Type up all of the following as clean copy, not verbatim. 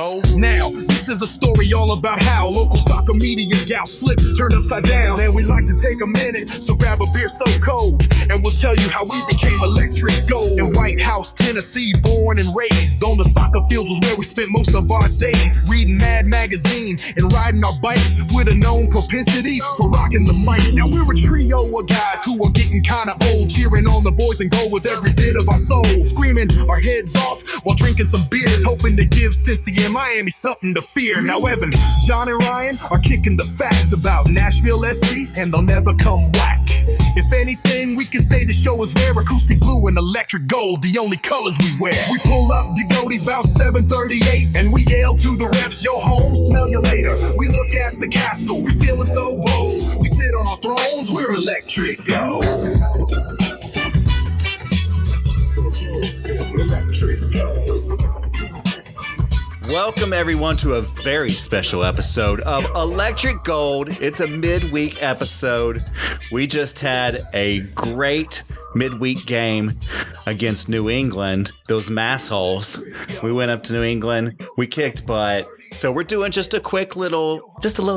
Oh, now, this is a story all about how local soccer media got flipped, turned upside down. And we like to take a minute, so grab a beer so cold, and we'll tell you how we became electric gold. In White House, Tennessee, born and raised on the soccer field was where we spent most of our days. Reading Mad Magazine and riding our bikes with a known propensity for rocking the mic. Now we're a trio of guys who are getting kinda old, cheering on the boys and gold with every bit of our soul. Screaming our heads off while drinking some beers, hoping to give Cincy and Miami something to fear. Now Evan, John and Ryan are kicking the facts about Nashville SC, and they'll never come whack. If anything, we can say the show is rare. Acoustic blue and electric gold, the only colors we wear. We pull up the Goaties about 7:38, and we yell to the refs, yo home, smell you later. We look at the castle, we feeling so bold. We sit on our thrones, we're electric gold. Electric gold. Welcome, everyone, to a very special episode of Electric Gold. It's a midweek episode. We just had a great midweek game against New England, those massholes. We went up to New England. We kicked butt. So we're doing just a quick little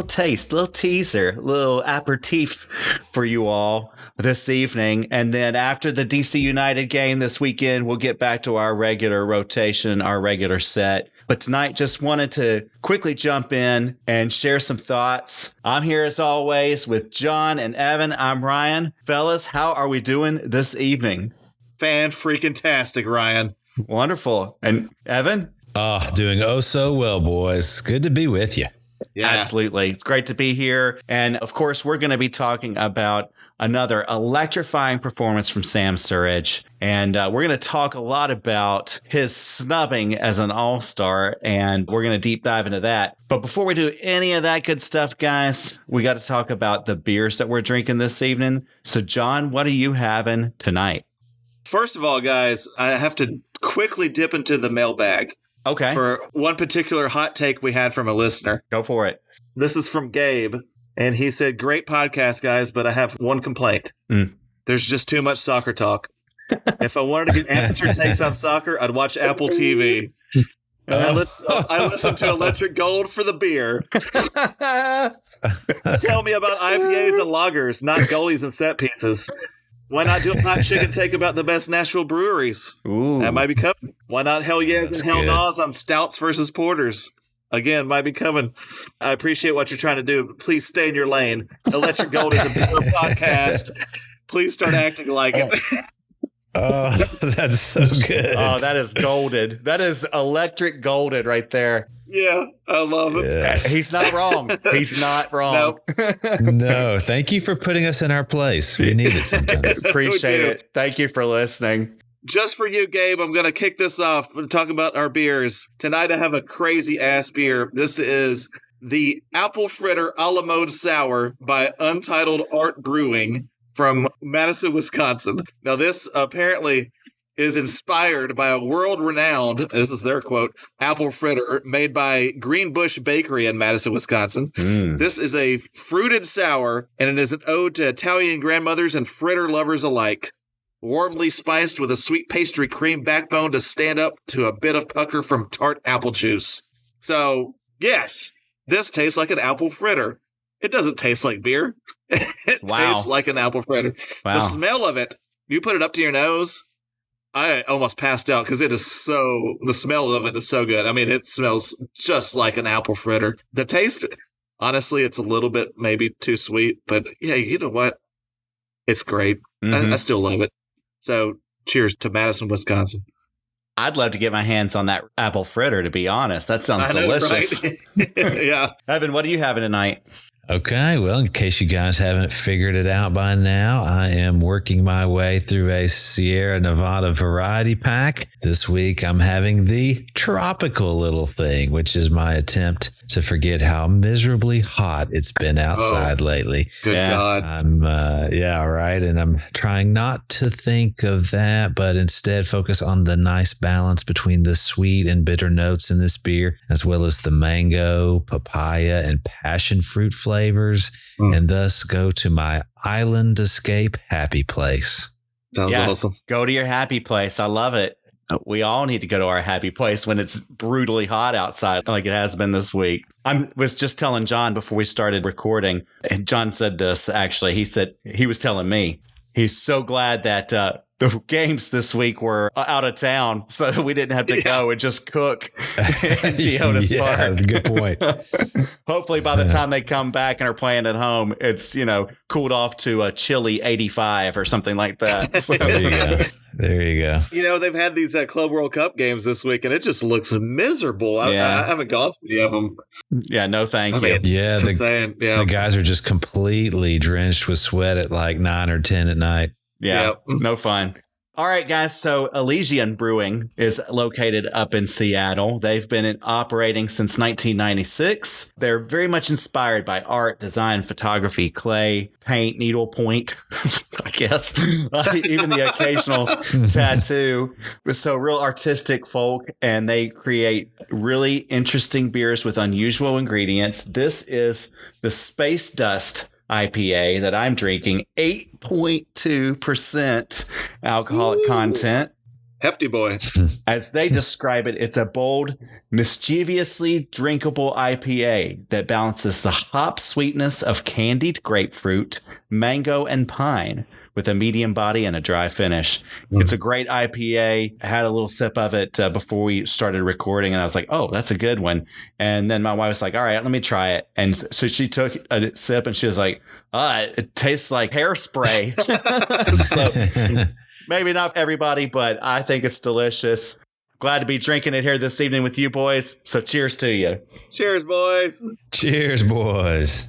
taste, little teaser, little aperitif for you all this evening. And then after the DC United game this weekend, we'll get back to our regular rotation, our regular set. But tonight, just wanted to quickly jump in and share some thoughts. I'm here as always with John and Evan. I'm Ryan. Fellas, how are we doing this evening? Fan-freaking-tastic, Ryan. Wonderful. And Evan? Oh, doing oh so well, boys. Good to be with you. Yeah, absolutely. It's great to be here. And of course, we're going to be talking about another electrifying performance from Sam Surridge. And we're going to talk a lot about his snubbing as an all-star. And we're going to deep dive into that. But before we do any of that good stuff, guys, we got to talk about the beers that we're drinking this evening. So, John, what are you having tonight? First of all, guys, I have to quickly dip into the mailbag. Okay. For one particular hot take we had from a listener. Go for it. This is from Gabe, and he said, "Great podcast, guys, but I have one complaint. There's just too much soccer talk. If I wanted to get amateur takes on soccer, I'd watch Apple TV. And I listen to Electric Gold for the beer. Tell me about IPAs and lagers, not goalies and set pieces. Why not do a hot chicken take about the best Nashville breweries? Ooh. That might be coming. Why not hell yes That's and hell good. no's on stouts versus porters? Again, might be coming. I appreciate what you're trying to do. Please stay in your lane. Electric Gold is a beer podcast. Please start acting like it." Oh, that's so good. Oh, that is golded. That is electric golded right there. Yeah, I love it. Yes. He's not wrong. He's not wrong. No, thank you for putting us in our place. We need it sometimes. Appreciate it. Thank you for listening. Just for you, Gabe, I'm going to kick this off and talk about our beers. Tonight I have a crazy-ass beer. This is the Apple Fritter a la mode sour by Untitled Art Brewing from Madison, Wisconsin. Now, this apparently is inspired by a world-renowned, this is their quote, apple fritter made by Greenbush Bakery in Madison, Wisconsin. This is a fruited sour, and it is an ode to Italian grandmothers and fritter lovers alike. Warmly spiced with a sweet pastry cream backbone to stand up to a bit of pucker from tart apple juice. So, yes, this tastes like an apple fritter. It doesn't taste like beer. It tastes like an apple fritter. Wow. The smell of it, you put it up to your nose, I almost passed out because the smell of it is so good. I mean, it smells just like an apple fritter. The taste, honestly, it's a little bit maybe too sweet, but yeah, you know what? It's great. I still love it. So cheers to Madison, Wisconsin. I'd love to get my hands on that apple fritter, to be honest. That sounds delicious. Right? Yeah. Evan, what are you having tonight? Okay, well, in case you guys haven't figured it out by now, I am working my way through a Sierra Nevada variety pack. This week, I'm having the tropical little thing, which is my attempt to forget how miserably hot it's been outside lately. Good God. Right. And I'm trying not to think of that, but instead focus on the nice balance between the sweet and bitter notes in this beer, as well as the mango, papaya, and passion fruit flavors, and thus go to my island escape happy place. Sounds awesome. Go to your happy place. I love it. We all need to go to our happy place when it's brutally hot outside, like it has been this week. I was just telling John before we started recording, and John said this, actually. He said he was telling me he's so glad that the games this week were out of town so that we didn't have to go and just cook in Geoda's Park. Good point. Hopefully by the time they come back and are playing at home, it's, cooled off to a chilly 85 or something like that. So. There you go. There you go. They've had these Club World Cup games this week, and it just looks miserable. I haven't gone to any of them. Yeah, no thank you. Yeah, the guys are just completely drenched with sweat at like 9 or 10 at night. Yeah, no fun. All right, guys. So Elysian Brewing is located up in Seattle. They've been operating since 1996. They're very much inspired by art, design, photography, clay, paint, needlepoint, I guess, even the occasional tattoo. So real artistic folk, and they create really interesting beers with unusual ingredients. This is the Space Dust IPA that I'm drinking, 8.2% alcoholic content. Hefty boy. As they describe it, it's a bold, mischievously drinkable IPA that balances the hop sweetness of candied grapefruit, mango, and pine with a medium body and a dry finish. It's a great IPA. I had a little sip of it before we started recording, and I was like, oh, that's a good one. And then my wife was like, all right, let me try it. And so she took a sip, and she was like, it tastes like hairspray. So maybe not for everybody, but I think it's delicious. Glad to be drinking it here this evening with you boys. So cheers to you. Cheers, boys. Cheers, boys.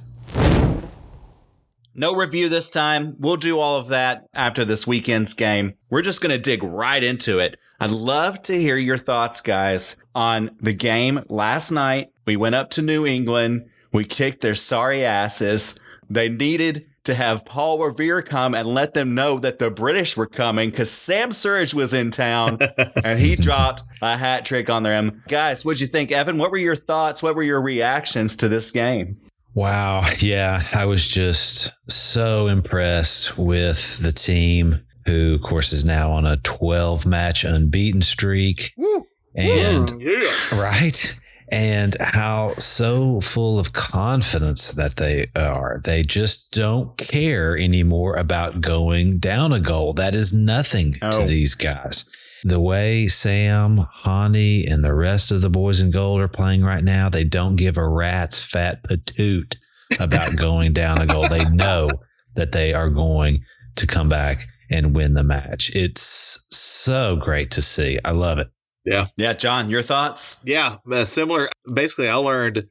No review this time. We'll do all of that after this weekend's game. We're just going to dig right into it. I'd love to hear your thoughts, guys, on the game last night. We went up to New England. We kicked their sorry asses. They needed to have Paul Revere come and let them know that the British were coming because Sam Surridge was in town and he dropped a hat trick on them. Guys, what'd you think? Evan, what were your thoughts? What were your reactions to this game? Wow. Yeah, I was just so impressed with the team, who, of course, is now on a 12-match unbeaten streak. Woo. And Yeah. right. And how so full of confidence that they are. They just don't care anymore about going down a goal. That is nothing to these guys. The way Sam, Hany, and the rest of the boys in gold are playing right now, they don't give a rat's fat patoot about going down a goal. They know that they are going to come back and win the match. It's so great to see. I love it. Yeah. Yeah, John, your thoughts? Yeah, similar. Basically, I learned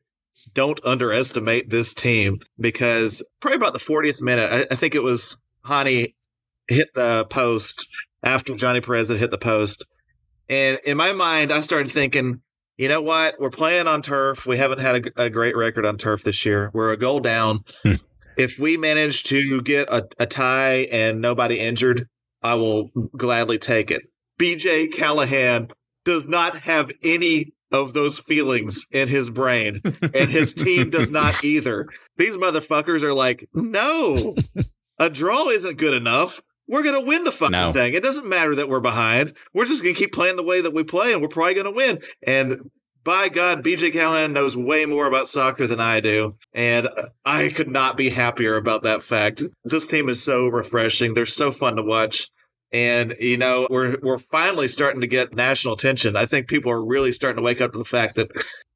don't underestimate this team because probably about the 40th minute, I think it was Hany hit the post after Johnny Perez had hit the post. And in my mind, I started thinking, you know what? We're playing on turf. We haven't had a great record on turf this year. We're a goal down. If we manage to get a tie and nobody injured, I will gladly take it. BJ Callahan does not have any of those feelings in his brain, and his team does not either. These motherfuckers are like, no, a draw isn't good enough. We're going to win the fucking thing. It doesn't matter that we're behind. We're just going to keep playing the way that we play, and we're probably going to win. And by God, BJ Callahan knows way more about soccer than I do, and I could not be happier about that fact. This team is so refreshing. They're so fun to watch. And, you know, we're finally starting to get national attention. I think people are really starting to wake up to the fact that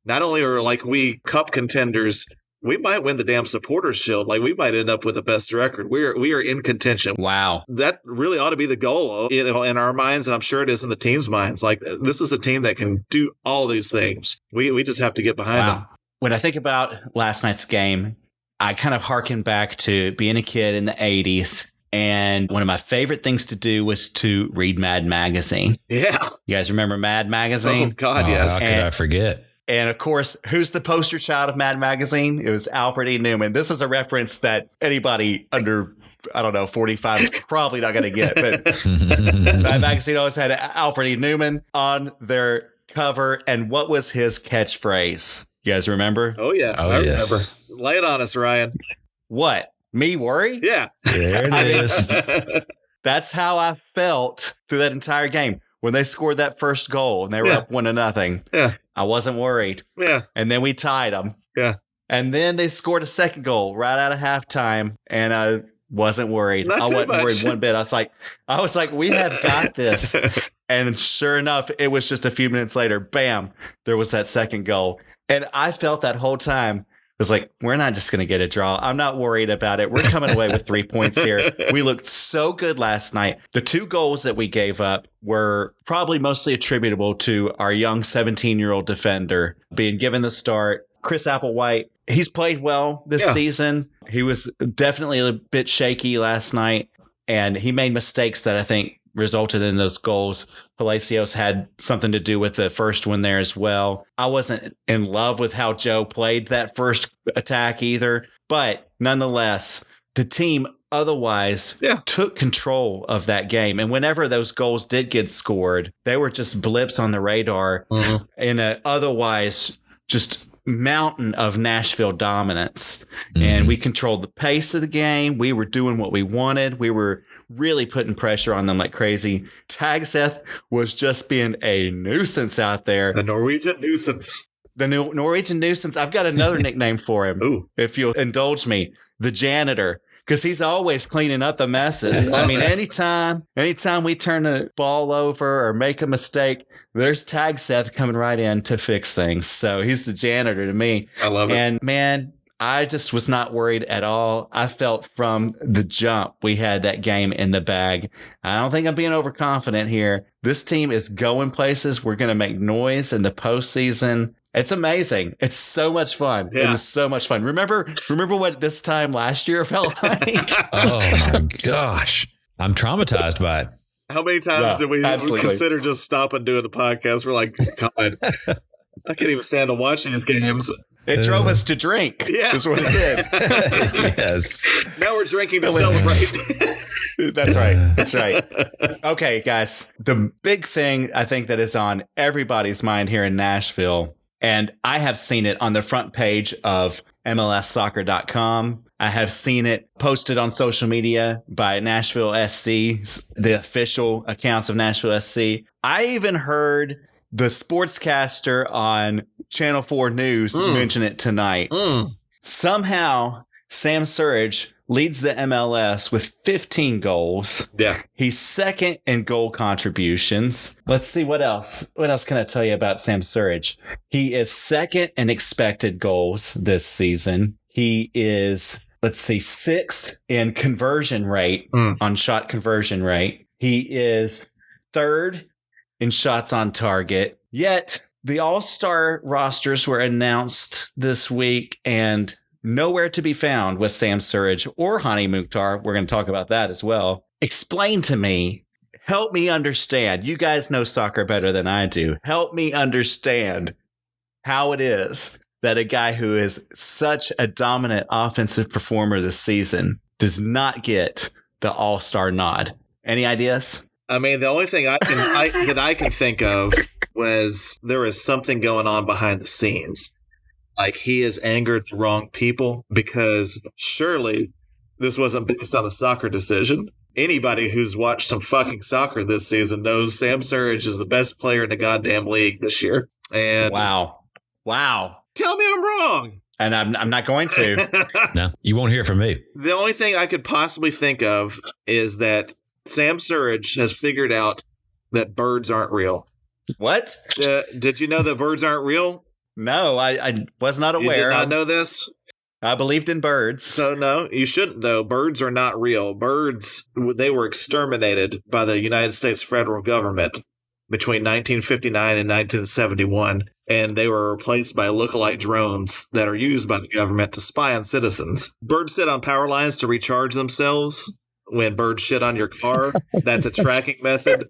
not only are like we cup contenders, we might win the damn Supporters Shield. Like, we might end up with the best record. We are in contention. Wow. That really ought to be the goal, you know, in our minds, and I'm sure it is in the team's minds. Like, this is a team that can do all these things. We just have to get behind them. When I think about last night's game, I kind of harken back to being a kid in the 80s. And one of my favorite things to do was to read Mad Magazine. Yeah. You guys remember Mad Magazine? Oh, God, yes. How could I forget? And of course, who's the poster child of Mad Magazine? It was Alfred E. Newman. This is a reference that anybody under, 45 is probably not going to get. But Mad Magazine always had Alfred E. Newman on their cover. And what was his catchphrase? You guys remember? Oh, yeah. I remember. Lay it on us, Ryan. What? Me worry? Yeah. There it is. That's how I felt through that entire game. when they scored that first goal and they were up 1-0. Yeah. I wasn't worried. Yeah. And then we tied them. Yeah. And then they scored a second goal right out of halftime, and I wasn't worried. Not I too wasn't much. worried one bit. I was like, we have got this. And sure enough, it was just a few minutes later, bam, there was that second goal. And I felt that whole time, it was like, we're not just going to get a draw. I'm not worried about it. We're coming away with 3 points here. We looked so good last night. The 2 goals that we gave up were probably mostly attributable to our young 17-year-old defender being given the start. Chris Applewhite, he's played well this season. He was definitely a bit shaky last night, and he made mistakes that I think resulted in those goals. Palacios had something to do with the first one there as well. I wasn't in love with how Joe played that first attack either, but nonetheless, the team otherwise took control of that game. And whenever those goals did get scored, they were just blips on the radar in a otherwise just mountain of Nashville dominance. And we controlled the pace of the game. We were doing what we wanted. We were really putting pressure on them like crazy. Tagseth was just being a nuisance out there. The Norwegian nuisance. The Norwegian nuisance. I've got another nickname for him. Ooh. If you'll indulge me. The janitor. Because he's always cleaning up the messes. I mean, anytime we turn the ball over or make a mistake, there's Tagseth coming right in to fix things. So he's the janitor to me. I love it. And man, I just was not worried at all. I felt from the jump we had that game in the bag. I don't think I'm being overconfident here. This team is going places. We're going to make noise in the postseason. It's amazing. It's so much fun. Yeah. It is so much fun. Remember what this time last year felt like? Oh my gosh. I'm traumatized by it. How many times did we consider just stopping doing the podcast? We're like, God, I can't even stand to watch these games. It drove us to drink. Yeah. Is what it did. Yes. Now we're drinking to celebrate. That's right. That's right. Okay, guys. The big thing I think that is on everybody's mind here in Nashville, and I have seen it on the front page of MLSsoccer.com. I have seen it posted on social media by Nashville SC, the official accounts of Nashville SC. I even heard the sportscaster on Channel 4 News mention it tonight. Somehow, Sam Surridge leads the MLS with 15 goals. Yeah. He's second in goal contributions. Let's see what else. What else can I tell you about Sam Surridge? He is second in expected goals this season. He is, let's see, sixth in conversion rate, on shot conversion rate. He is third in shots on target. Yet the all-star rosters were announced this week and nowhere to be found with Sam Surridge or Hany Mukhtar. We're going to talk about that as well. Explain to me, help me understand. You guys know soccer better than I do. Help me understand how it is that a guy who is such a dominant offensive performer this season does not get the all-star nod. Any ideas? I mean, the only thing that I can think of was there was something going on behind the scenes. Like he has angered the wrong people, because surely this wasn't based on a soccer decision. Anybody who's watched some fucking soccer this season knows Sam Surridge is the best player in the goddamn league this year. And Wow. Tell me I'm wrong. And I'm not going to. No, you won't hear from me. The only thing I could possibly think of is that Sam Surridge has figured out that birds aren't real. What? Did you know that birds aren't real? No, I was not aware. You did not know this? I believed in birds. So no, you shouldn't though. Birds are not real. Birds, they were exterminated by the United States federal government between 1959 and 1971, and they were replaced by lookalike drones that are used by the government to spy on citizens. Birds sit on power lines to recharge themselves. When birds shit on your car, that's a tracking method.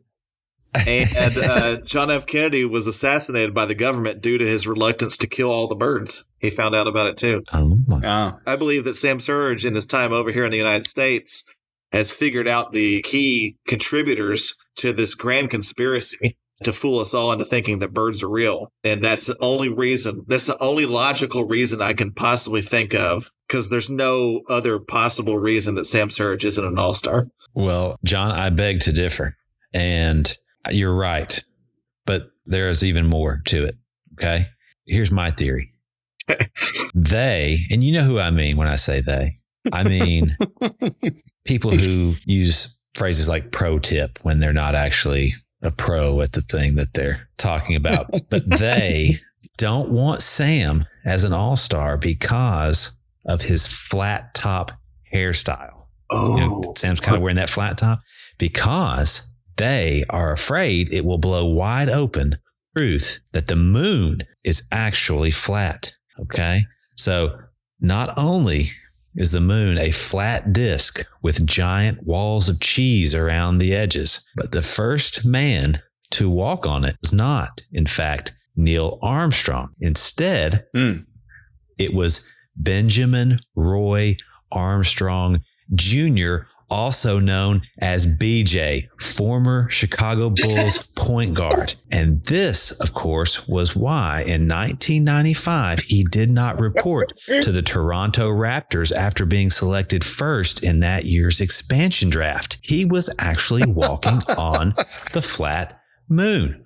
And John F. Kennedy was assassinated by the government due to his reluctance to kill all the birds. He found out about it too. I believe that Sam Surridge, in his time over here in the United States, has figured out the key contributors to this grand conspiracy to fool us all into thinking that birds are real. And that's the only reason, that's the only logical reason I can possibly think of, because there's no other possible reason that Sam Surridge isn't an all-star. Well, John, I beg to differ. And You're right. But there's even more to it. Okay. Here's my theory. They, and you know who I mean when I say they, I mean people who use phrases like pro tip when they're not actually a pro at the thing that they're talking about. But they don't want Sam as an all-star because of his flat top hairstyle. Oh, Sam's kind of wearing that flat top because they are afraid it will blow wide open truth that the moon is actually flat. Okay. So not only is the moon a flat disk with giant walls of cheese around the edges, but the first man to walk on it was not, in fact, Neil Armstrong. Instead, it was Benjamin Roy Armstrong Jr., also known as BJ, former Chicago Bulls point guard. And this, of course, was why in 1995, he did not report to the Toronto Raptors after being selected first in that year's expansion draft. He was actually walking on the flat moon.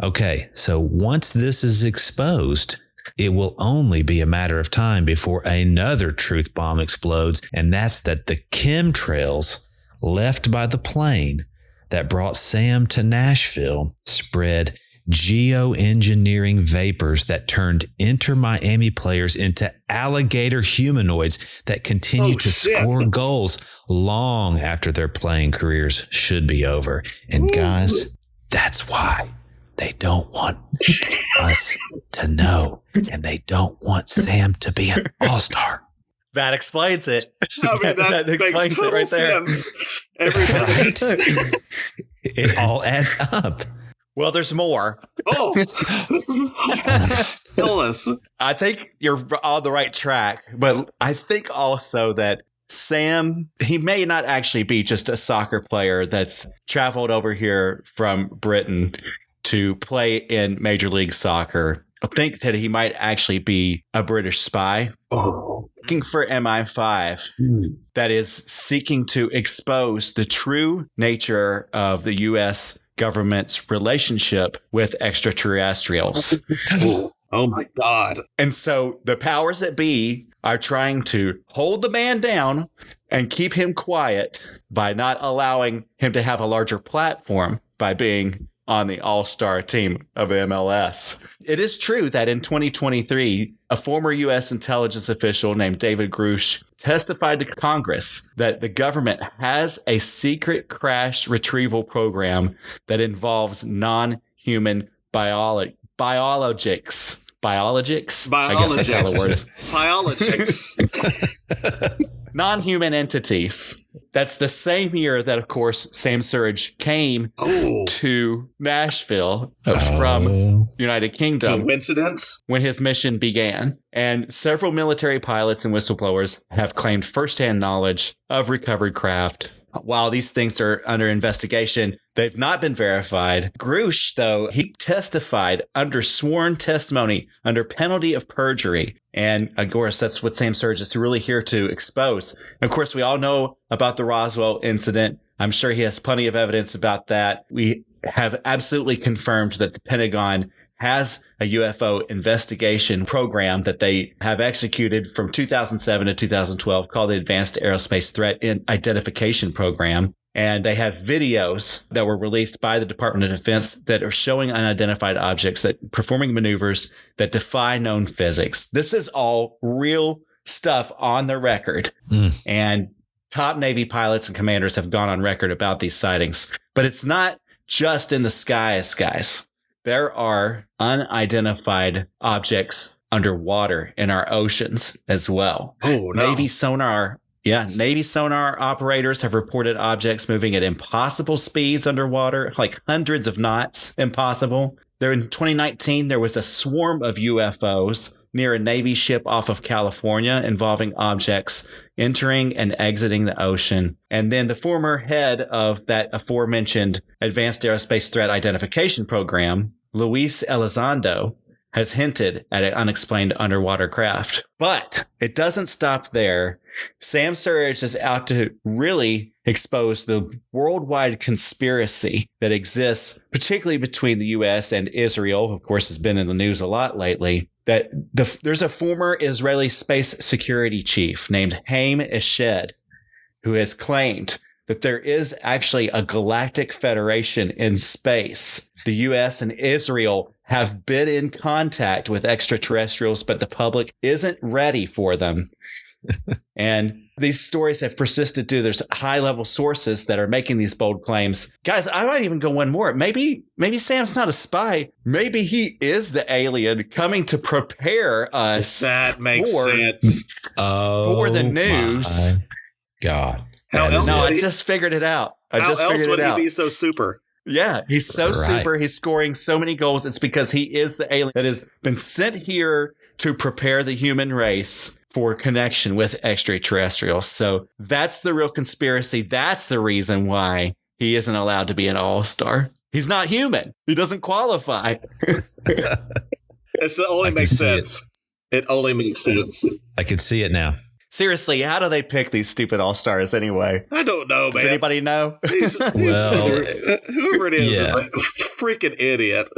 Okay, so once this is exposed, it will only be a matter of time before another truth bomb explodes, and that's that the chemtrails left by the plane that brought Sam to Nashville spread geoengineering vapors that turned Inter-Miami players into alligator humanoids that continue to score goals long after their playing careers should be over. And guys, that's why they don't want us to know, and they don't want Sam to be an all-star. That explains it. I mean, that explains makes total it right there. sense. Everybody. Right? It all adds up. Well, there's more. Oh, tell us. I think you're on the right track, but I think also that Sam, he may not actually be just a soccer player that's traveled over here from Britain to play in Major League Soccer. I think that he might actually be a British spy looking for MI5 that is seeking to expose the true nature of the U.S. government's relationship with extraterrestrials. Oh my God. And so the powers that be are trying to hold the man down and keep him quiet by not allowing him to have a larger platform by being on the all-star team of MLS. It is true that in 2023, a former U.S. intelligence official named David Grush testified to Congress that the government has a secret crash retrieval program that involves non-human biologics. Biologics? I guess that's how the word is. Biologics. Non-human entities. That's the same year that, of course, Sam Surridge came to Nashville from United Kingdom. Coincidence? When his mission began. And several military pilots and whistleblowers have claimed firsthand knowledge of recovered craft. While these things are under investigation, they've not been verified. Grush, though, he testified under sworn testimony under penalty of perjury. And of course, that's what Sam Surridge is really here to expose. Of course, we all know about the Roswell incident. I'm sure he has plenty of evidence about that. We have absolutely confirmed that the Pentagon has a UFO investigation program that they have executed from 2007 to 2012 called the Advanced Aerospace Threat Identification Program. And they have videos that were released by the Department of Defense that are showing unidentified objects that performing maneuvers that defy known physics. This is all real stuff on the record. And top Navy pilots and commanders have gone on record about these sightings. But it's not just in the skies, guys. There are unidentified objects underwater in our oceans as well. Oh, no. Navy sonar operators have reported objects moving at impossible speeds underwater, like hundreds of knots impossible. There in 2019, there was a swarm of UFOs near a Navy ship off of California involving objects entering and exiting the ocean. And then the former head of that aforementioned Advanced Aerospace Threat Identification Program, Luis Elizondo, has hinted at an unexplained underwater craft. But it doesn't stop there. Sam Surridge is out to really expose the worldwide conspiracy that exists, particularly between the U.S. and Israel. Of course, has been in the news a lot lately. That there's a former Israeli space security chief named Hany Mukhtar who has claimed that there is actually a galactic federation in space. The U.S. and Israel have been in contact with extraterrestrials, but the public isn't ready for them. And these stories have persisted too. There's high-level sources that are making these bold claims. Guys, I might even go one more. Maybe Sam's not a spy. Maybe he is the alien coming to prepare us. That makes sense. For the news. God. I just figured it out. How else would he be so super? Yeah, he's so super. He's scoring so many goals. It's because he is the alien that has been sent here to prepare the human race for connection with extraterrestrials. So that's the real conspiracy. That's the reason why he isn't allowed to be an all-star. He's not human. He doesn't qualify. It only makes sense. It only makes sense. I can see it now. Seriously, how do they pick these stupid all-stars anyway? I don't know, man. Does anybody know? Whoever it is is a freaking idiot.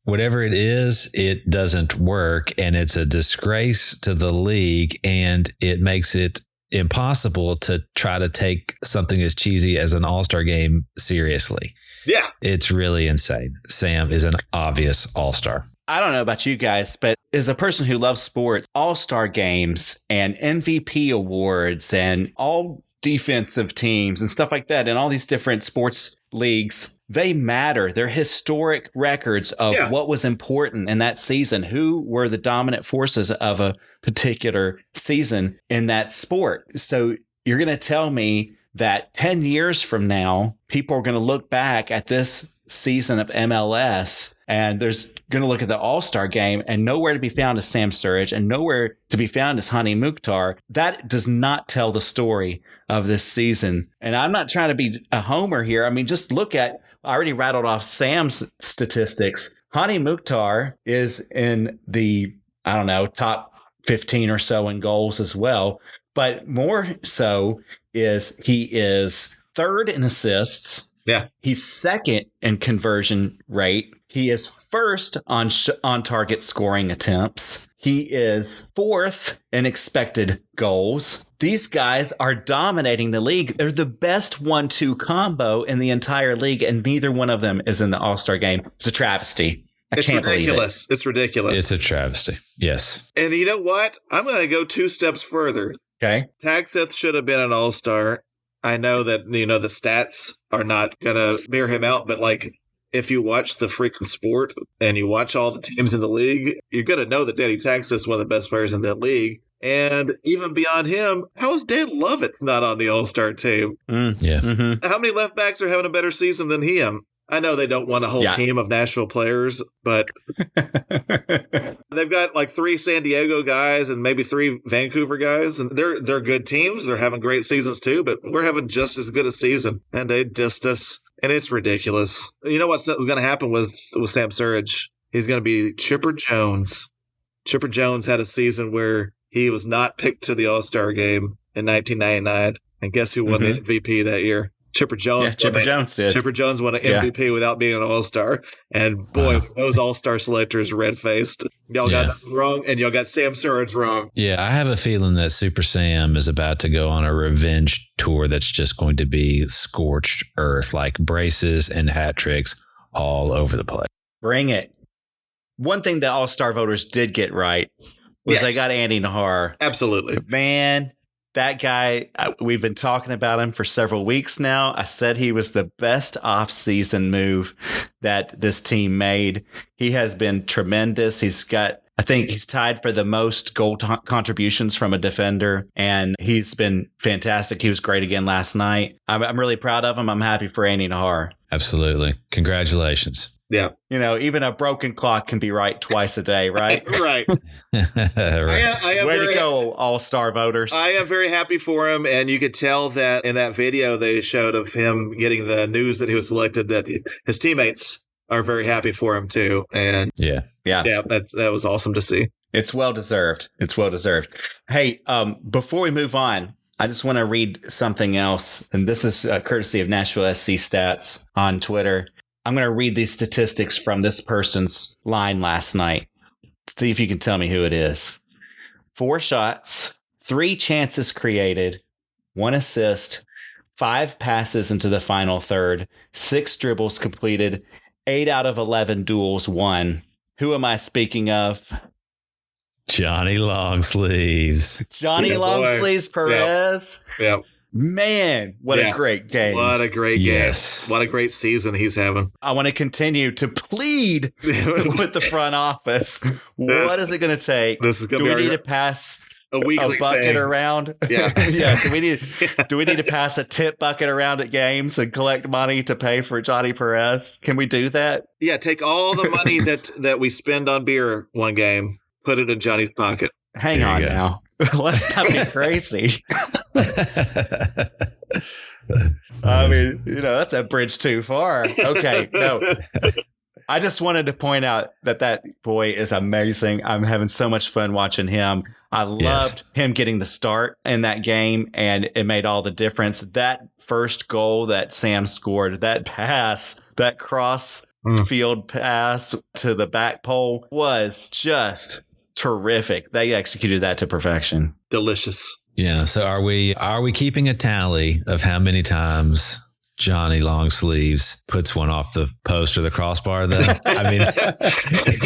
Whatever it is, it doesn't work, and it's a disgrace to the league, and it makes it impossible to try to take something as cheesy as an all-star game seriously. Yeah. It's really insane. Sam is an obvious all-star. I don't know about you guys, but as a person who loves sports, all-star games and MVP awards and all defensive teams and stuff like that and all these different sports leagues, they matter. They're historic records of what was important in that season, who were the dominant forces of a particular season in that sport. So you're going to tell me that 10 years from now, people are going to look back at this season of MLS and there's going to look at the All-Star game and nowhere to be found is Sam Surridge and nowhere to be found is Hany Mukhtar. That does not tell the story of this season. And I'm not trying to be a homer here. I mean, just look at, I already rattled off Sam's statistics. Hany Mukhtar is in the, top 15 or so in goals as well. But more so is he is third in assists. Yeah. He's second in conversion rate. He is first on target scoring attempts. He is fourth in expected goals. These guys are dominating the league. They're the best 1-2 combo in the entire league, and neither one of them is in the All-Star game. It's a travesty. It's ridiculous. It's ridiculous. It's a travesty. Yes. And you know what? I'm going to go 2 steps further. Okay. Tagseth should have been an all-star. I know that, the stats are not going to bear him out, but if you watch the freaking sport and you watch all the teams in the league, you're going to know that Danny Tagseth is one of the best players in that league. And even beyond him, how is Dan Lovett's not on the all-star team? Yeah. Mm-hmm. How many left backs are having a better season than him? I know they don't want a whole team of Nashville players, but they've got 3 San Diego guys and maybe 3 Vancouver guys, and they're good teams. They're having great seasons too, but we're having just as good a season, and they dissed us, and it's ridiculous. You know what's going to happen with Sam Surridge? He's going to be Chipper Jones. Chipper Jones had a season where he was not picked to the All-Star game in 1999, and guess who won the MVP that year? Chipper Jones. Yeah, Chipper Jones did. Chipper Jones won an MVP without being an all-star. And boy, those all-star selectors red-faced. Y'all got nothing wrong, and y'all got Sam Surridge wrong. Yeah, I have a feeling that Super Sam is about to go on a revenge tour that's just going to be scorched earth, like braces and hat tricks all over the place. Bring it. One thing the all-star voters did get right was they got Hany Mukhtar. Absolutely. Man, that guy, we've been talking about him for several weeks now. I said he was the best off-season move that this team made. He has been tremendous. I think he's tied for the most goal contributions from a defender, and he's been fantastic. He was great again last night. I'm really proud of him. I'm happy for Hany Mukhtar. Absolutely. Congratulations. Yeah. Even a broken clock can be right twice a day, right? Right. Right. Way to go, all-star voters. I am very happy for him, and you could tell that in that video they showed of him getting the news that he was selected, that his teammates are very happy for him too. And Yeah. that was awesome to see. It's well deserved. It's well deserved. Hey, before we move on, I just want to read something else. And this is courtesy of Nashville SC Stats on Twitter. I'm going to read these statistics from this person's line last night. See if you can tell me who it is. 4 shots, 3 chances created, 1 assist, 5 passes into the final third, 6 dribbles completed, 8 out of 11 duels won. Who am I speaking of? Johnny Longsleeves. Johnny Longsleeves Perez. Yep. Man, what a great game. What a great game. What a great season he's having. I want to continue to plead with the front office. What is it going to take? This is going to be we need to pass a weekly bucket thing around? Yeah. Do we need to pass a tip bucket around at games and collect money to pay for Johnny Perez? Can we do that? Yeah, take all the money that we spend on beer one game, put it in Johnny's pocket. Hang on now. Let's not be crazy. I mean, that's a bridge too far. Okay, no. I just wanted to point out that boy is amazing. I'm having so much fun watching him. I loved him getting the start in that game, and it made all the difference. That first goal that Sam scored, that pass, that cross field pass to the back pole was just terrific. They executed that to perfection. Delicious. Yeah. So are we keeping a tally of how many times Johnny Longsleeves puts one off the post or the crossbar though? I mean,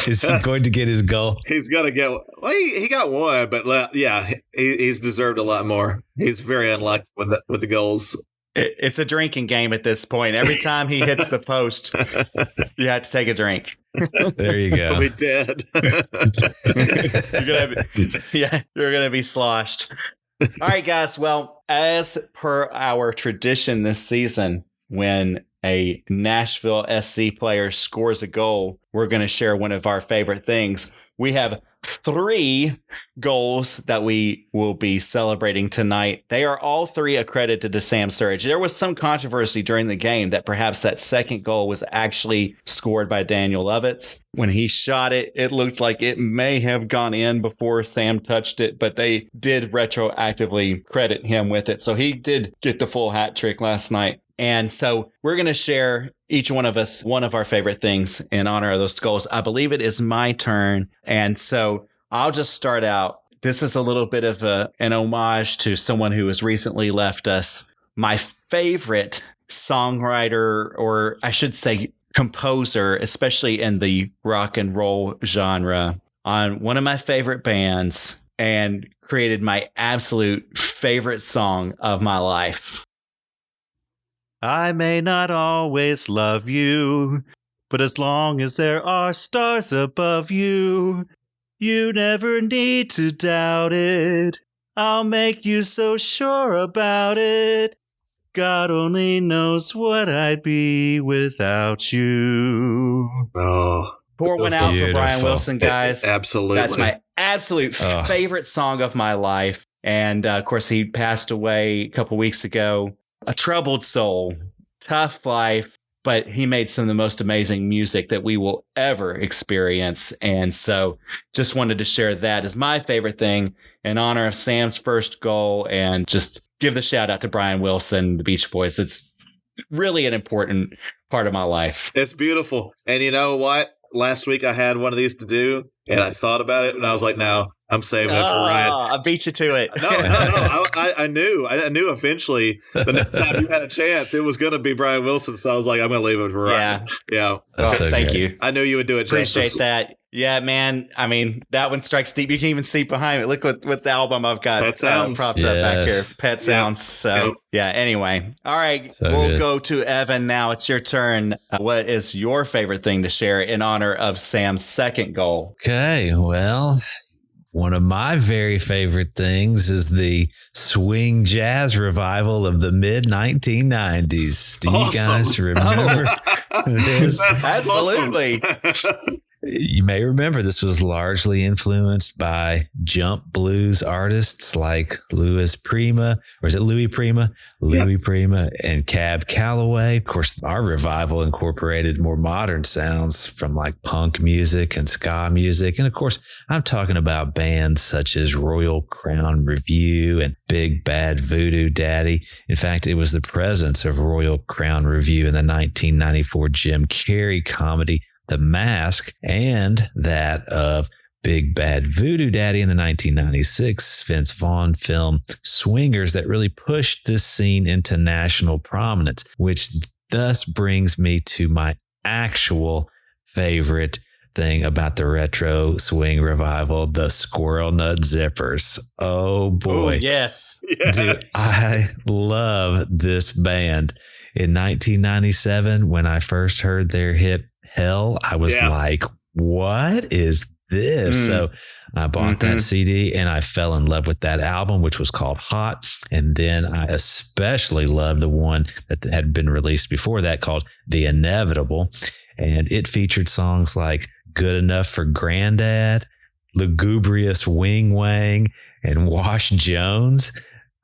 is he going to get his goal? He's going to get, well, he got one, but yeah, he's deserved a lot more. He's very unlucky with the goals. It's a drinking game at this point. Every time he hits the post, you have to take a drink. There you go. He'll be dead. You're gonna be sloshed. All right, guys. Well, as per our tradition this season, when a Nashville SC player scores a goal, we're going to share one of our favorite things. We have 3 goals that we will be celebrating tonight. They are all 3 accredited to Sam Surridge. There was some controversy during the game that perhaps that second goal was actually scored by Daniel Lovitz. When he shot it, it looked like it may have gone in before Sam touched it, but they did retroactively credit him with it. So he did get the full hat trick last night. And so we're going to share, each one of us, one of our favorite things in honor of those goals. I believe it is my turn. And so I'll just start out. This is a little bit of an homage to someone who has recently left us. My favorite songwriter, or I should say composer, especially in the rock and roll genre, on one of my favorite bands, and created my absolute favorite song of my life. I may not always love you, but as long as there are stars above you, you never need to doubt it. I'll make you so sure about it. God only knows what I'd be without you. Oh, pour one out for Brian Wilson, guys. Absolutely. That's my absolute favorite song of my life. And of course, he passed away a couple weeks ago. A troubled soul, tough life, but he made some of the most amazing music that we will ever experience. And so just wanted to share that as my favorite thing in honor of Sam's first goal, and just give the shout out to Brian Wilson, the Beach Boys. It's really an important part of my life. It's beautiful. And you know what? Last week I had one of these to do, and I thought about it, and I was like, no, I'm saving it for Ryan. I beat you to it. No. I knew eventually the next time you had a chance, it was going to be Brian Wilson. So I was like, I'm going to leave it for Ryan. Yeah. Well, so thank great. you. I knew you would do it. Appreciate justice. that. Yeah, man. I mean, that one strikes deep. You can even see behind it. Look what the album I've got Pet Sounds. propped up back here. Yes. Pet Sounds. So, yeah, anyway. All right. So we'll good. go to Evan now. It's your turn. What is your favorite thing to share in honor of Sam's second goal? Okay, well, one of my very favorite things is the swing jazz revival of the mid 1990s. Do you Awesome. guys remember this? That's Absolutely. awesome. You may remember this was largely influenced by jump blues artists like Louis Prima, or is it Louis Prima? Louis Prima and Cab Calloway. Of course, our revival incorporated more modern sounds from like punk music and ska music. And of course, I'm talking about bands such as Royal Crown Revue and Big Bad Voodoo Daddy. In fact, it was the presence of Royal Crown Revue in the 1994 Jim Carrey comedy The Mask, and that of Big Bad Voodoo Daddy in the 1996 Vince Vaughn film Swingers that really pushed this scene into national prominence, which thus brings me to my actual favorite thing about the retro swing revival, the Squirrel Nut Zippers. Oh boy. Ooh, yes. Dude, I love this band. In 1997, when I first heard their hit Hell, I was like, what is this? So I bought that CD and I fell in love with that album, which was called Hot. And then I especially loved the one that had been released before that called The Inevitable. And it featured songs like Good Enough for Granddad, Lugubrious Wing Wang, and Wash Jones.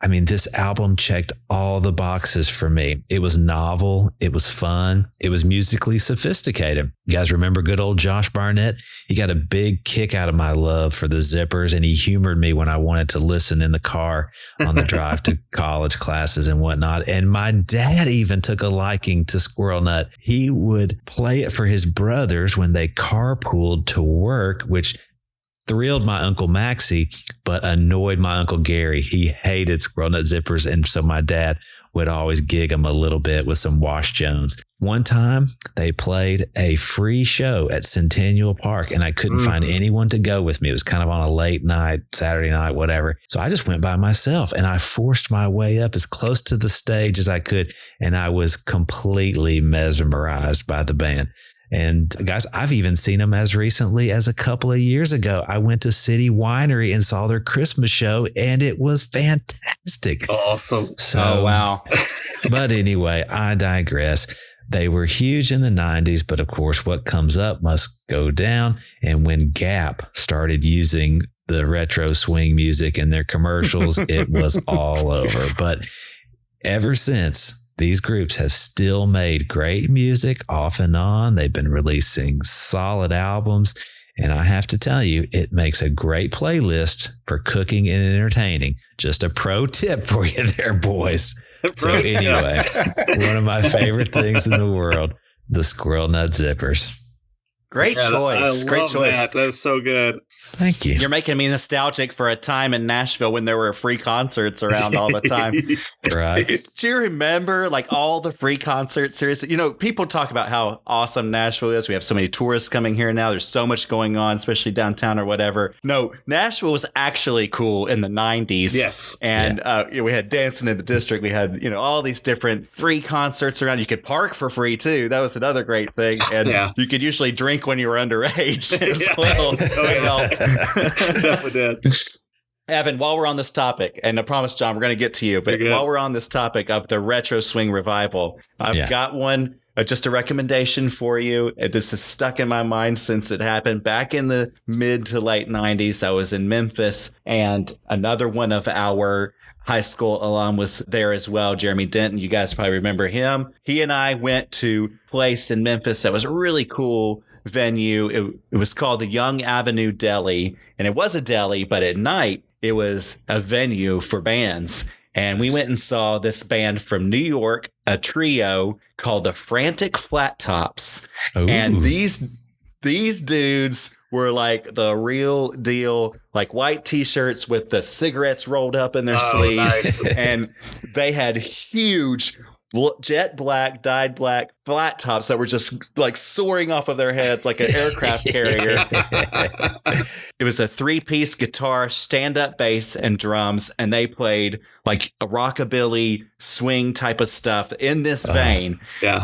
I mean, this album checked all the boxes for me. It was novel. It was fun. It was musically sophisticated. You guys remember good old Josh Barnett? He got a big kick out of my love for the Zippers, and he humored me when I wanted to listen in the car on the drive to college classes and whatnot. And my dad even took a liking to Squirrel Nut. He would play it for his brothers when they carpooled to work, which thrilled my Uncle Maxie, but annoyed my Uncle Gary. He hated Squirrel Nut Zippers, and so my dad would always gig him a little bit with some Wash Jones. One time, they played a free show at Centennial Park, and I couldn't find anyone to go with me. It was kind of on a late night, Saturday night, whatever. So I just went by myself, and I forced my way up as close to the stage as I could, and I was completely mesmerized by the band. And guys, I've even seen them as recently as a couple of years ago. I went to City Winery and saw their Christmas show, and it was fantastic. Awesome. Oh, wow. But anyway, I digress. They were huge in the 90s, but of course, what comes up must go down. And when Gap started using the retro swing music in their commercials, it was all over. But ever since, these groups have still made great music off and on. They've been releasing solid albums. And I have to tell you, it makes a great playlist for cooking and entertaining. Just a pro tip for you there, boys. So anyway, one of my favorite things in the world, the Squirrel Nut Zippers. Great choice. Great choice. That is so good. Thank you. You're making me nostalgic for a time in Nashville when there were free concerts around all the time. Right. Do you remember like all the free concerts? Seriously, you know, people talk about how awesome Nashville is. We have so many tourists coming here now. There's so much going on, especially downtown or whatever. No, Nashville was actually cool in the 90s. Yes. And we had Dancing in the District. We had, you know, all these different free concerts around. You could park for free too. That was another great thing. And you could usually drink when you were underage as well. Definitely did. Evan, while we're on this topic, and I promise, John, we're going to get to you, but while we're on this topic of the retro swing revival, I've got one, just a recommendation for you. This is stuck in my mind since it happened back in the mid to late 90s. I was in Memphis, and another one of our high school alum was there as well, Jeremy Denton. You guys probably remember him. He and I went to a place in Memphis that was a really cool venue. It was called the Young Avenue Deli, and it was a deli, but at night it was a venue for bands. And we went and saw this band from New York, a trio called the Frantic Flat Tops. Ooh. And these dudes were like the real deal, like white t-shirts with the cigarettes rolled up in their sleeves. Nice. And they had huge jet black, dyed black flat tops that were just like soaring off of their heads like an aircraft carrier. It was a 3-piece guitar, stand-up bass, and drums, and they played like a rockabilly swing type of stuff in this vein.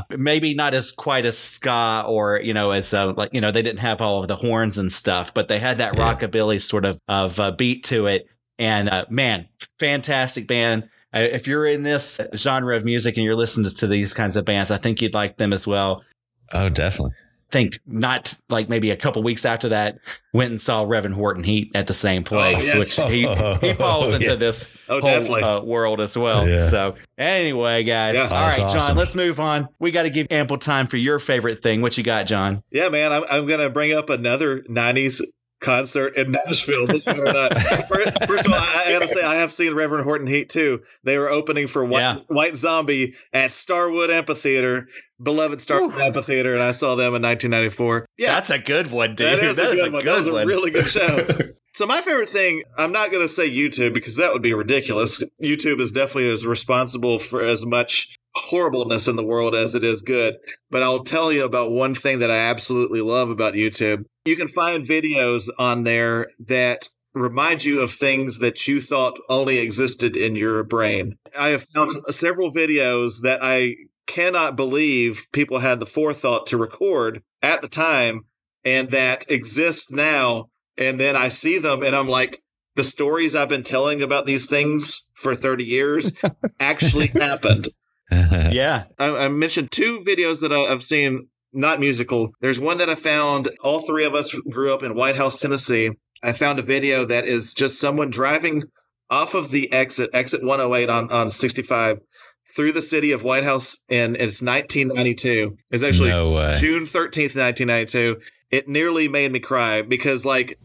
Maybe not as quite as ska or, you know, as like, you know, they didn't have all of the horns and stuff, but they had that rockabilly sort of beat to it. And man, fantastic band. If you're in this genre of music and you're listening to these kinds of bands, I think you'd like them as well. Oh, definitely. think not like maybe a couple weeks after that, went and saw Reverend Horton Heat at the same place, yes. which he falls into this whole definitely. world as well. Yeah. So anyway, guys, Yeah. all right, That's awesome. John, let's move on. We got to give ample time for your favorite thing. What you got, John? Yeah, man, I'm going to bring up another 90s concert in Nashville. Believe it or not. First of all, I got to say, I have seen Reverend Horton Heat, too. They were opening for White Zombie at Starwood Amphitheater, beloved Starwood Amphitheater, and I saw them in 1994. Yeah, That's a good one, dude. that is a good one. That was one. a really good show. So my favorite thing, I'm not going to say YouTube because that would be ridiculous. YouTube is definitely as responsible for as much horribleness in the world as it is good. But I'll tell you about one thing that I absolutely love about YouTube. You can find videos on there that remind you of things that you thought only existed in your brain. I have found several videos that I cannot believe people had the forethought to record at the time and that exist now. And then I see them and I'm like, the stories I've been telling about these things for 30 years actually happened. Yeah. I mentioned two videos that I've seen, not musical. There's one that I found. All three of us grew up in White House, Tennessee. I found a video that is just someone driving off of the exit 108 on 65 through the city of White House, and it's 1992. It's actually June 13th, 1992. It nearly made me cry because, like,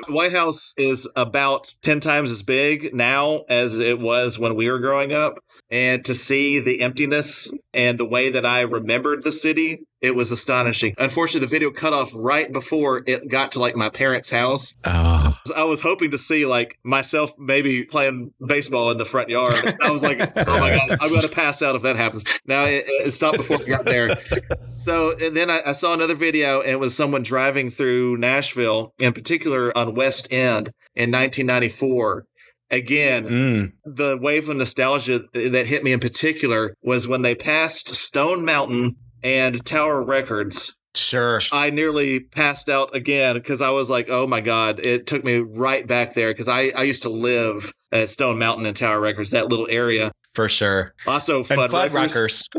White House is about 10 times as big now as it was when we were growing up. And to see the emptiness and the way that I remembered the city, it was astonishing. Unfortunately, the video cut off right before it got to, like, my parents' house. Oh. I was hoping to see, like, myself maybe playing baseball in the front yard. I was like, oh, my God, I'm going to pass out if that happens. Now, it stopped before we got there. So, and then I saw another video, and it was someone driving through Nashville, in particular on West End in 1994. Again, the wave of nostalgia that hit me in particular was when they passed Stone Mountain and Tower Records. Sure. I nearly passed out again because I was like, oh my God, it took me right back there because I used to live at Stone Mountain and Tower Records, that little area. For sure. Also, Fuddruckers.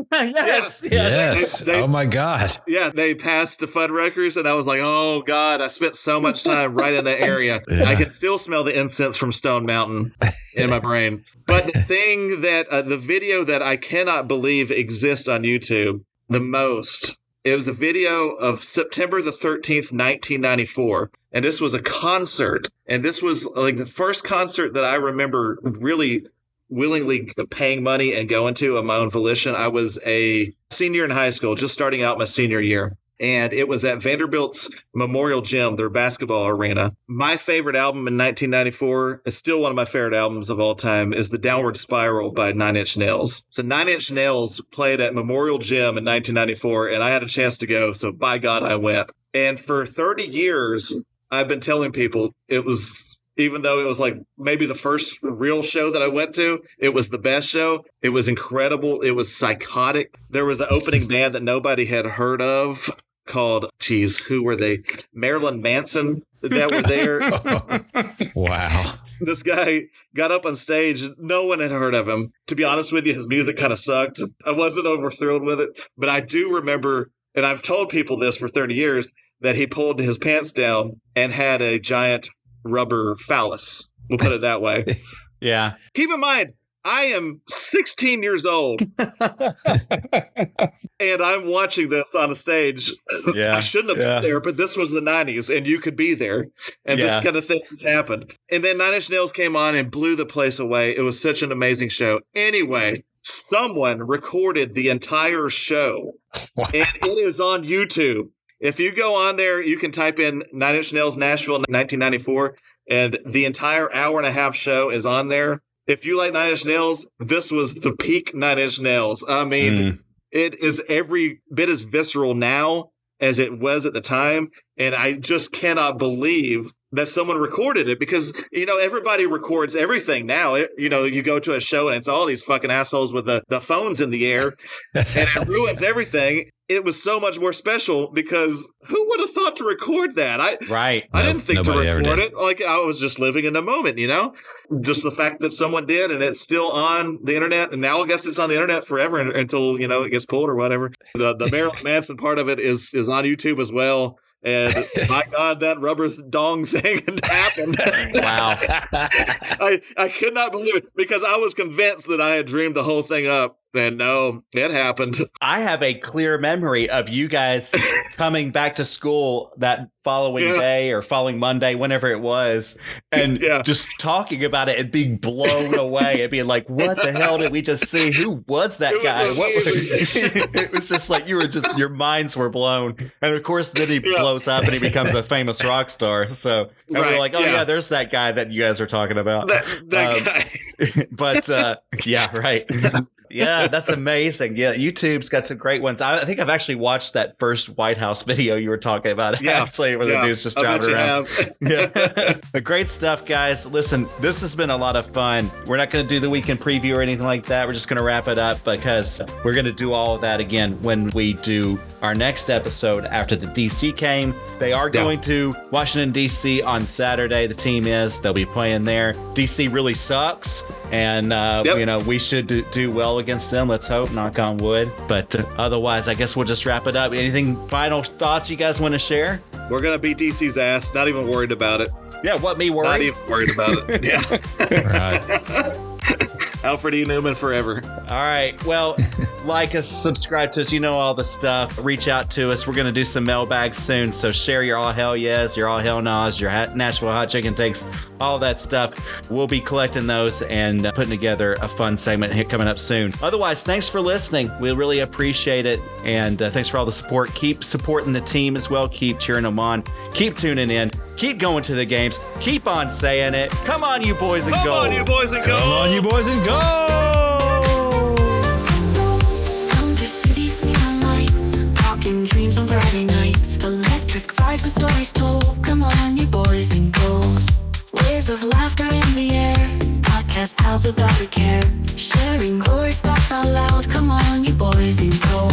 Yes. Oh my God. Yeah, they passed to Fuddruckers, and I was like, oh God, I spent so much time right in that area. Yeah. I can still smell the incense from Stone Mountain in my brain. But the thing that, the video that I cannot believe exists on YouTube the most, it was a video of September the 13th, 1994. And this was a concert. And this was like the first concert that I remember really willingly paying money and going to of my own volition. I was a senior in high school, just starting out my senior year. And it was at Vanderbilt's Memorial Gym, their basketball arena. My favorite album in 1994, is still one of my favorite albums of all time, is The Downward Spiral by 9 Inch Nails. So 9 Inch Nails played at Memorial Gym in 1994, and I had a chance to go, so by God, I went. And for 30 years, I've been telling people it was... Even though it was like maybe the first real show that I went to, it was the best show. It was incredible. It was psychotic. There was an opening band that nobody had heard of called, who were they? Marilyn Manson that were there. Wow. This guy got up on stage. No one had heard of him. To be honest with you, his music kind of sucked. I wasn't over thrilled with it. But I do remember, and I've told people this for 30 years, that he pulled his pants down and had a giant rubber phallus. We'll put it that way. Yeah. Keep in mind, I am 16 years old and I'm watching this on a stage. Yeah. I shouldn't have been there, but this was the 90s and you could be there. And this kind of thing has happened. And then 9 Inch Nails came on and blew the place away. It was such an amazing show. Anyway, someone recorded the entire show. Wow. And it is on YouTube. If you go on there, you can type in 9 Inch Nails Nashville 1994, and the entire hour and a half show is on there. If you like 9 Inch Nails, this was the peak 9 Inch Nails. I mean, it is every bit as visceral now as it was at the time, and I just cannot believe that someone recorded it, because, everybody records everything now. You go to a show and it's all these fucking assholes with the phones in the air and it ruins everything. It was so much more special because who would have thought to record that? I didn't think to record it. Like, I was just living in the moment, just the fact that someone did, and it's still on the internet. And now I guess it's on the internet forever until, it gets pulled or whatever. The Marilyn Manson part of it is on YouTube as well. And my God, that rubber dong thing had happened. Wow. I could not believe it, because I was convinced that I had dreamed the whole thing up. And no, it happened. I have a clear memory of you guys coming back to school that following day or following Monday, whenever it was, and just talking about it and being blown away and being like, what the hell did we just see? Who was that guy? It was just like your minds were blown. And of course, then he blows up and he becomes a famous rock star. So we're like, there's that guy that you guys are talking about. That guy. But right. Yeah, that's amazing. Yeah, YouTube's got some great ones. I think I've actually watched that first White House video you were talking about. Yeah, actually, where the dude's just driving around. Yeah, great stuff, guys. Listen, this has been a lot of fun. We're not going to do the weekend preview or anything like that. We're just going to wrap it up because we're going to do all of that again when we do our next episode after the DC game. They are going to Washington, D.C. on Saturday. The team is. They'll be playing there. D.C. really sucks, and we should do well against them. Let's hope, knock on wood. But otherwise, I guess we'll just wrap it up. Anything final thoughts you guys want to share? We're going to beat DC's ass. Not even worried about it. Yeah, what, me worried? Not even worried about it. Yeah. Right. Alfred E. Newman forever. All right. Well, like us, subscribe to us. You know all the stuff. Reach out to us. We're going to do some mailbags soon. So share your all hell yes, your all hell no's, your Nashville hot chicken takes, all that stuff. We'll be collecting those and putting together a fun segment here coming up soon. Otherwise, thanks for listening. We really appreciate it. And thanks for all the support. Keep supporting the team as well. Keep cheering them on. Keep tuning in. Keep going to the games. Keep on saying it. Come on, you boys and gold. Come on, you boys and gold. Come on, you boys and gold. Under cities, neon lights, talking dreams on Friday nights, electric vibes and stories told. Come on, you boys and gold. Waves of laughter in the air, podcast pals without a care, sharing glorious thoughts out loud. Come on, you boys and gold.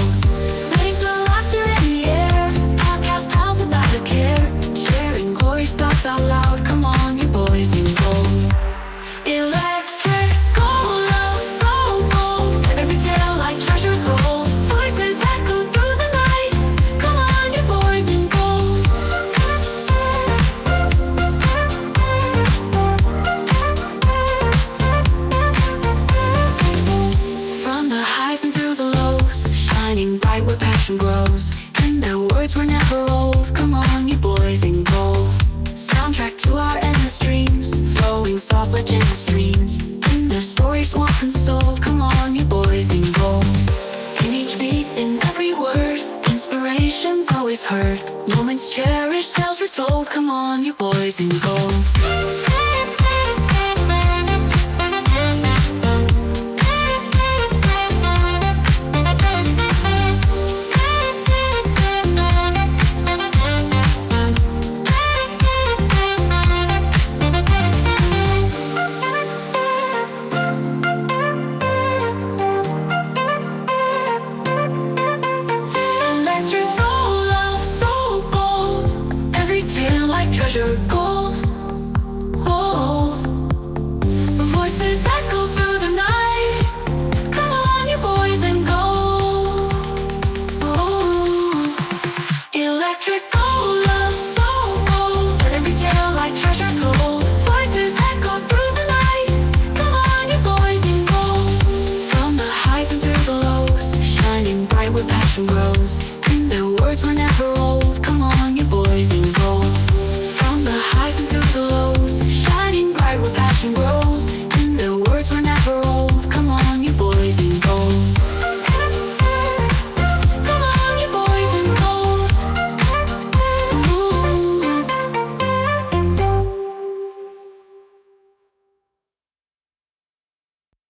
Waves of laughter in the air, podcast pals without a care, sharing glorious thoughts out loud. Come on, you boys and gold. Electric gold, love so bold, every tale like treasure gold, voices echo through the night. Come on, you boys in gold. From the highs and through the lows, shining bright where passion grows, and their words were never old. Come on, you boys in gold. Soundtrack to our endless dreams, flowing soft like gentle streams, and their stories warm and sold. Come on, you boys in gold. In each beat, in every word, inspirations always heard, moments cherished, tales retold. Come on, you boys in gold.